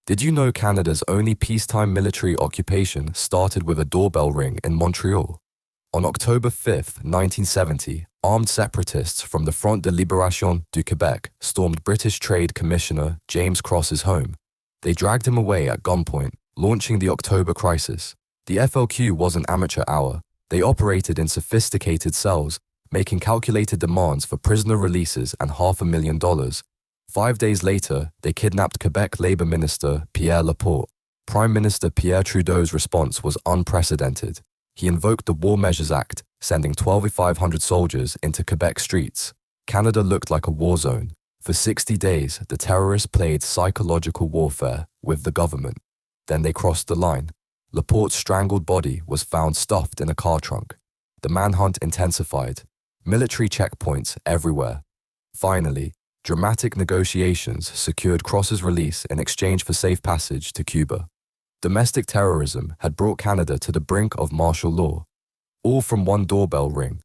Did you know Canada's only peacetime military occupation started with a doorbell ring in Montreal? On October 5, 1970, armed separatists from the Front de Libération du Québec stormed British Trade Commissioner James Cross's home. They dragged him away at gunpoint, launching the October Crisis. The FLQ wasn't amateur hour. They operated in sophisticated cells, making calculated demands for prisoner releases and $500,000. 5 days later, they kidnapped Quebec Labour Minister Pierre Laporte. Prime Minister Pierre Trudeau's response was unprecedented. He invoked the War Measures Act, sending 12,500 soldiers into Quebec streets. Canada looked like a war zone. For 60 days, the terrorists played psychological warfare with the government. Then they crossed the line. Laporte's strangled body was found stuffed in a car trunk. The manhunt intensified. Military checkpoints everywhere. Finally, dramatic negotiations secured Cross's release in exchange for safe passage to Cuba. Domestic terrorism had brought Canada to the brink of martial law, all from one doorbell ring.